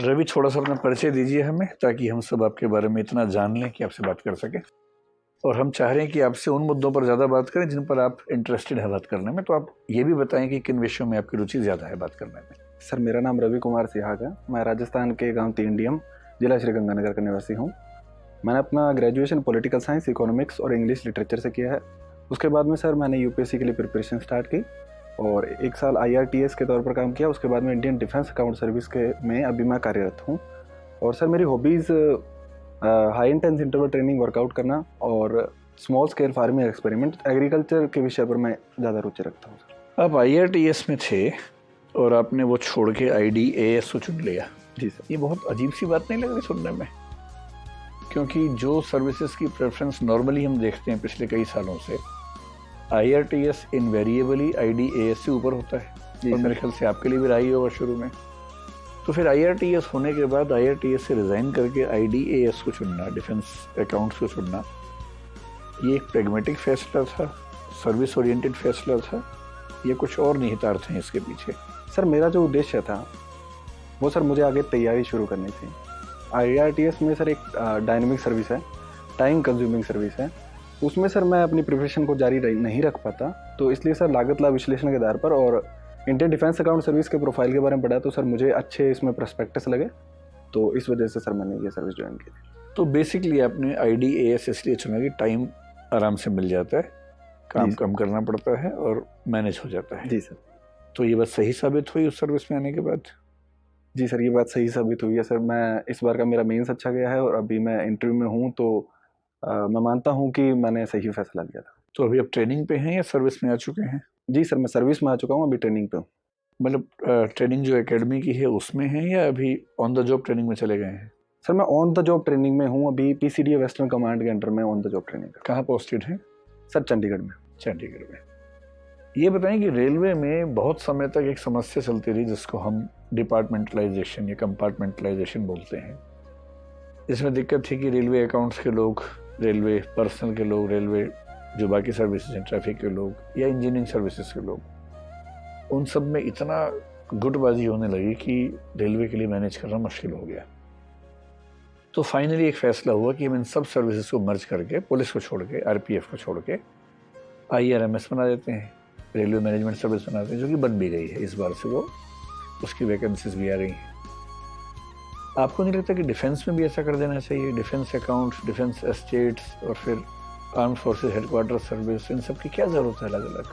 रवि, थोड़ा सा अपना परिचय दीजिए हमें, ताकि हम सब आपके बारे में इतना जान लें कि आपसे बात कर सकें। और हम चाह रहे हैं कि आपसे उन मुद्दों पर ज़्यादा बात करें जिन पर आप इंटरेस्टेड है बात करने में। तो आप ये भी बताएं कि किन विषयों में आपकी रुचि ज़्यादा है बात करने में। सर, मेरा नाम रवि कुमार सिहाग है। मैं राजस्थान के गांव तीनडीएम, जिला श्रीगंगानगर का निवासी हूँ। मैंने अपना ग्रेजुएशन पॉलिटिकल साइंस, इकोनॉमिक्स और इंग्लिश लिटरेचर से किया है। उसके बाद में सर मैंने यूपीएससी के लिए प्रिपरेशन स्टार्ट की और 1 साल IRTS के तौर पर काम किया। उसके बाद में इंडियन डिफेंस अकाउंट सर्विस में अभी मैं कार्यरत हूँ। और सर मेरी hobbies high intense interval training, workout करना और small scale farming experiment, agriculture के विषय पर मैं ज़्यादा रुचि रखता हूँ सर। आप IRTS में थे और आपने वो छोड़ के IDAS को चुन लिया। जी सर। ये बहुत अजीब सी बात नहीं लग रही सुनने में? क्योंकि जो सर्विसेज की प्रेफरेंस नॉर्मली हम देखते हैं पिछले कई सालों से, IRTS इनवेरिएबली IDAS से ऊपर होता है। और मेरे ख्याल से आपके लिए भी रहा ही होगा शुरू में। तो फिर IRTS होने के बाद IRTS से रिज़ाइन करके IDAS को चुनना, डिफेंस अकाउंट्स को चुनना, ये एक प्रैग्मेटिक फैसला था, सर्विस ओरिएंटेड फैसला था, या कुछ और निहितार्थ हैं इसके पीछे? सर मेरा जो उद्देश्य था वो सर मुझे आगे तैयारी शुरू करनी थी। IRTS में सर एक डायनेमिक सर्विस है, टाइम कंज्यूमिंग सर्विस है। उसमें सर मैं अपनी प्रिपरेशन को जारी नहीं रख पाता, तो इसलिए सर लागत लाभ विश्लेषण के आधार पर और इंडियन डिफेंस अकाउंट सर्विस के प्रोफाइल के बारे में पढ़ा, तो सर मुझे अच्छे इसमें प्रोस्पेक्टस लगे, तो इस वजह से सर मैंने ये सर्विस ज्वाइन की थी। तो बेसिकली आपने IDAS इसलिए चुना कि टाइम आराम से मिल जाता है, काम कम करना पड़ता है और मैनेज हो जाता है। जी सर। तो ये बात सही साबित हुई उस सर्विस में आने के बाद? जी सर, ये बात सही साबित हुई है सर। मैं इस बार का मेरा मेंस अच्छा गया है और अभी मैं इंटरव्यू में हूँ, तो मैं मानता हूँ कि मैंने सही फैसला लिया था। तो अभी आप ट्रेनिंग पे हैं या सर्विस में आ चुके हैं? जी सर, मैं सर्विस में आ चुका हूँ, अभी ट्रेनिंग पे हूँ। मतलब ट्रेनिंग जो एकेडमी की है उसमें है या अभी ऑन द जॉब ट्रेनिंग में चले गए हैं? सर मैं ऑन द जॉब ट्रेनिंग में हूँ, अभी PCDA वेस्टर्न कमांड के अंडर में ऑन द जॉब ट्रेनिंग। कहाँ पोस्टेड हैं? सर चंडीगढ़ में। चंडीगढ़ में। ये बताएं कि रेलवे में बहुत समय तक एक समस्या चलती रही जिसको हम डिपार्टमेंटलाइजेशन या कंपार्टमेंटलाइजेशन बोलते हैं। इसमें दिक्कत थी कि रेलवे अकाउंट्स के लोग, रेलवे पर्सनल के लोग, रेलवे जो बाकी सर्विसेज हैं, ट्रैफिक के लोग या इंजीनियरिंग सर्विसेज के लोग, उन सब में इतना गुटबाजी होने लगी कि रेलवे के लिए मैनेज करना मुश्किल हो गया। तो फाइनली एक फैसला हुआ कि हम इन सब सर्विसेज को मर्ज करके, पुलिस को छोड़ के, RPF को छोड़ के IRMS बना देते हैं, रेलवे मैनेजमेंट सर्विस बनाते हैं, जो कि बन भी गई है। इस बार से वो उसकी वैकेंसीज भी आ रही हैं। आपको नहीं लगता कि डिफेंस में भी ऐसा कर देना चाहिए? डिफेंस अकाउंट्स, डिफेंस एस्टेट्स और फिर आर्म फोर्सेस हेडक्वार्टर सर्विस, इन सब की क्या ज़रूरत है अलग अलग?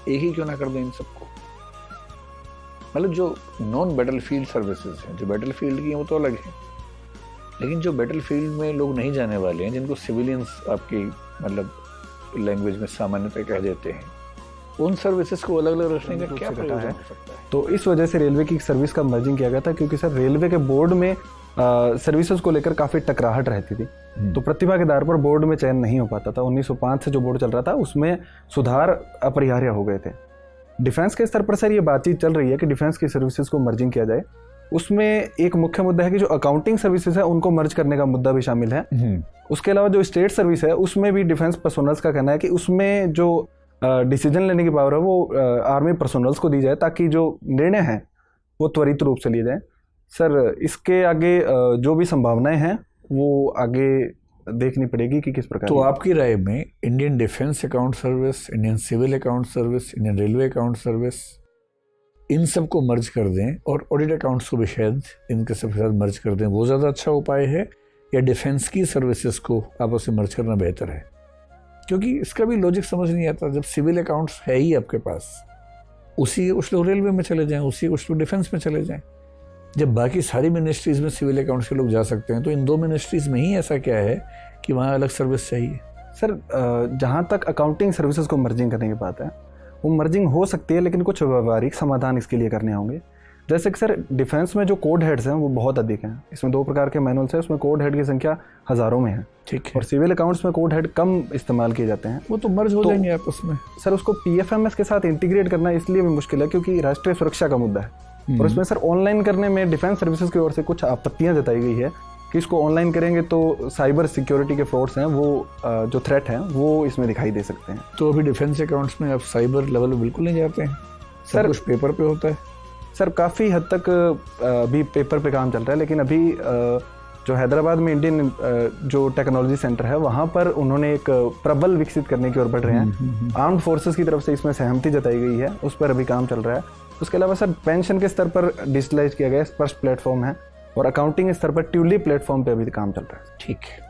एक ही क्यों ना कर दें इन सबको? मतलब जो नॉन बैटल फील्ड सर्विसेज हैं, जो बैटल फील्ड की हैं, वो तो अलग है, लेकिन जो बैटल फील्ड में लोग नहीं जाने वाले हैं, जिनको सिविलियंस आपकी मतलब लैंग्वेज में सामान्यतः कह देते हैं, उन सर्विसेज को अलग अलग रखने का क्या प्रयोजन हो सकता है? तो इस वजह से रेलवे की सर्विस का मर्जिंग किया गया था, क्योंकि सर रेलवे के बोर्ड में सर्विसेज को लेकर काफ़ी टकराहट रहती थी। तो प्रतिभा के आधार पर बोर्ड में चयन नहीं हो पाता था। 1905 से जो बोर्ड चल रहा था उसमें सुधार अपरिहार्य हो गए थे। डिफेंस के स्तर पर सर ये बातचीत चल रही है कि डिफेंस की सर्विसेज को मर्जिंग किया जाए। उसमें एक मुख्य मुद्दा है कि जो अकाउंटिंग सर्विसेज है उनको मर्ज करने का मुद्दा भी शामिल है। उसके अलावा जो स्टेट सर्विस है उसमें भी डिफेंस पर्सोनल्स का कहना है कि उसमें जो डिसीजन लेने की पावर है वो आर्मी पर्सोनल्स को दी जाए, ताकि जो निर्णय हैं वो त्वरित रूप से लिए जाए। सर इसके आगे जो भी संभावनाएं हैं वो आगे देखनी पड़ेगी कि किस प्रकार। तो आपकी राय में Indian defence account service, Indian civil account service, Indian railway account service, इन सब को मर्ज कर दें और ऑडिट अकाउंट्स को भी शायद इनके सब के साथ मर्ज कर दें, वो ज़्यादा अच्छा उपाय है, या डिफेंस की सर्विसेज को आपस में मर्ज करना बेहतर है? क्योंकि इसका भी लॉजिक समझ नहीं आता। जब सिविल अकाउंट्स है ही आपके पास, उसी कुछ लोग रेलवे में चले जाएं, उसी कुछ लोग डिफेंस में चले जाएं। जब बाकी सारी मिनिस्ट्रीज़ में सिविल अकाउंट्स के लोग जा सकते हैं, तो इन 2 मिनिस्ट्रीज़ में ही ऐसा क्या है कि वहाँ अलग सर्विस चाहिए? सर जहाँ तक अकाउंटिंग सर्विसेज को मर्जिंग करने की बात है, वो मर्जिंग हो सकती है, लेकिन कुछ व्यवहारिक समाधान इसके लिए करने होंगे। जैसे कि सर डिफेंस में जो कोड हेड्स हैं वो बहुत अधिक हैं। इसमें 2 प्रकार के मैनुअल्स हैं, उसमें कोड हेड की संख्या हज़ारों में है। ठीक है। और सिविल अकाउंट्स में कोड हेड कम इस्तेमाल किए जाते हैं। वो तो मर्ज हो जाएंगे आपस में। सर उसको PFMS के साथ इंटीग्रेट करना इसलिए भी मुश्किल है क्योंकि राष्ट्रीय सुरक्षा का मुद्दा है, और उसमें सर ऑनलाइन करने में डिफेंस सर्विसेज की ओर से कुछ आपत्तियां जताई गई है कि इसको ऑनलाइन करेंगे तो साइबर सिक्योरिटी के फ्रॉड्स हैं, वो जो थ्रेट हैं वो इसमें दिखाई दे सकते हैं। तो अभी डिफेंस अकाउंट्स में आप साइबर लेवल बिल्कुल नहीं जाते हैं? सर कुछ पेपर पे होता है? सर काफ़ी हद तक अभी पेपर पे काम चल रहा है, लेकिन अभी जो हैदराबाद में इंडियन जो टेक्नोलॉजी सेंटर है वहाँ पर उन्होंने एक प्रबल विकसित करने की ओर बढ़ रहे हैं। आर्म्ड फोर्सेस की तरफ से इसमें सहमति जताई गई है, उस पर अभी काम चल रहा है। उसके अलावा सर पेंशन के स्तर पर डिजिटलाइज किया गया स्पर्श प्लेटफॉर्म है, और अकाउंटिंग स्तर पर ट्यूलिप प्लेटफॉर्म पे अभी काम चल रहा है। ठीक है,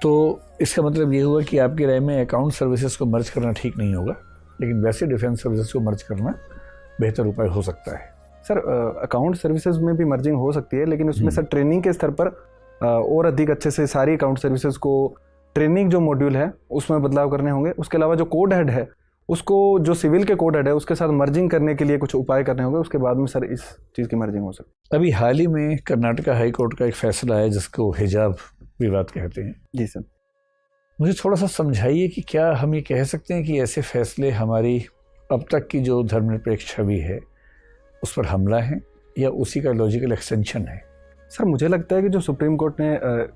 तो इसका मतलब ये हुआ कि आपकी राय में अकाउंट सर्विसेज को मर्ज करना ठीक नहीं होगा, लेकिन वैसे डिफेंस सर्विसेज को मर्ज करना बेहतर उपाय हो सकता है। सर अकाउंट सर्विसेज में भी मर्जिंग हो सकती है, लेकिन उसमें सर ट्रेनिंग के स्तर पर और अधिक अच्छे से सारी अकाउंट सर्विसेज को ट्रेनिंग जो मॉड्यूल है उसमें बदलाव करने होंगे। उसके अलावा जो कोड हेड है उसको, जो सिविल के कोड हेड है उसके साथ मर्जिंग करने के लिए कुछ उपाय करने होंगे। उसके बाद में सर इस चीज़ की मर्जिंग हो सकती है। अभी हाल ही में कर्नाटका हाई कोर्ट का एक फैसला है जिसको हिजाब विवाद कहते हैं। जी सर, मुझे थोड़ा सा समझाइए कि क्या हम ये कह सकते हैं कि ऐसे फैसले हमारी अब तक की जो धर्मनिरपेक्ष छवि है उस पर हमला है, या उसी का लॉजिकल एक्सटेंशन है? सर मुझे लगता है कि जो सुप्रीम कोर्ट ने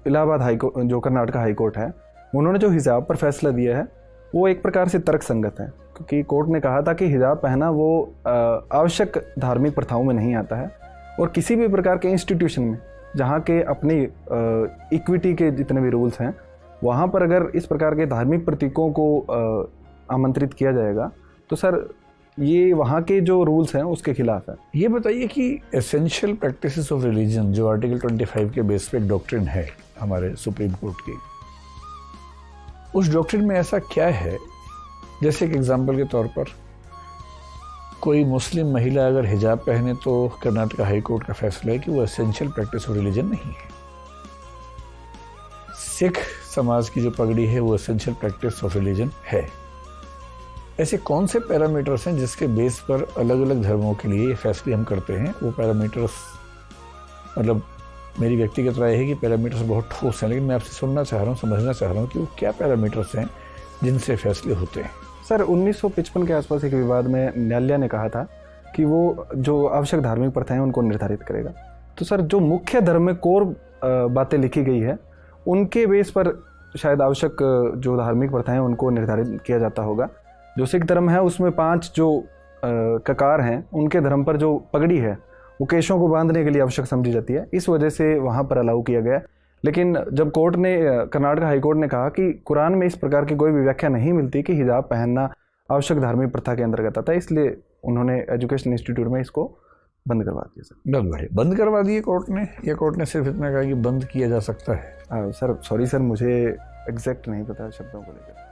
इलाहाबाद हाई कोर्ट, जो कर्नाटका हाई कोर्ट है, उन्होंने जो हिजाब पर फैसला दिया है वो एक प्रकार से तर्क संगत है, क्योंकि कोर्ट ने कहा था कि हिजाब पहना वो आवश्यक धार्मिक प्रथाओं में नहीं आता है, और किसी भी प्रकार के इंस्टीट्यूशन में जहाँ के अपनी इक्विटी के जितने भी रूल्स हैं वहाँ पर अगर इस प्रकार के धार्मिक प्रतीकों को आमंत्रित किया जाएगा तो सर ये वहाँ के जो रूल्स हैं उसके खिलाफ है। ये बताइए कि एसेंशियल प्रैक्टिसेस ऑफ रिलीजन जो आर्टिकल 25 के बेस पे एक डॉक्ट्रिन है हमारे सुप्रीम कोर्ट की, उस डॉक्ट्रिन में ऐसा क्या है, जैसे एक एग्जांपल के तौर पर कोई मुस्लिम महिला अगर हिजाब पहने तो कर्नाटका हाई कोर्ट का फैसला है कि वो एसेंशियल प्रैक्टिस ऑफ रिलीजन नहीं है। सिख समाज की जो पगड़ी है वो एसेंशियल प्रैक्टिस ऑफ रिलीजन है। ऐसे कौन से पैरामीटर्स हैं जिसके बेस पर अलग अलग धर्मों के लिए ये फैसले हम करते हैं? वो पैरामीटर्स, मतलब मेरी व्यक्तिगत राय है कि पैरामीटर्स बहुत ठोस हैं, लेकिन मैं आपसे सुनना चाह रहा हूँ, समझना चाह रहा हूँ कि वो क्या पैरामीटर्स हैं जिनसे फैसले होते हैं। सर 1955 के आसपास एक विवाद में न्यायालय ने कहा था कि वो जो आवश्यक धार्मिक प्रथाएं उनको निर्धारित करेगा। तो सर जो मुख्य धर्म में कोर बातें लिखी गई है उनके बेस पर शायद आवश्यक जो धार्मिक प्रथाएं उनको निर्धारित किया जाता होगा। जो सिख धर्म है उसमें 5 जो ककार हैं उनके धर्म पर जो पगड़ी है वो केशों को बांधने के लिए आवश्यक समझी जाती है, इस वजह से वहाँ पर अलाउ किया गया। लेकिन जब कोर्ट ने, कर्नाटक हाई कोर्ट ने कहा कि कुरान में इस प्रकार की कोई भी व्याख्या नहीं मिलती कि हिजाब पहनना आवश्यक धार्मिक प्रथा के अंतर्गत आता है, इसलिए उन्होंने एजुकेशन इंस्टीट्यूट में इसको बंद करवा दिया। सर बहुत बढ़िया, बंद करवा दिए कोर्ट ने, या कोर्ट ने सिर्फ इतना कहा कि बंद किया जा सकता है? सर सॉरी सर, मुझे एग्जैक्ट नहीं पता शब्दों को लेकर।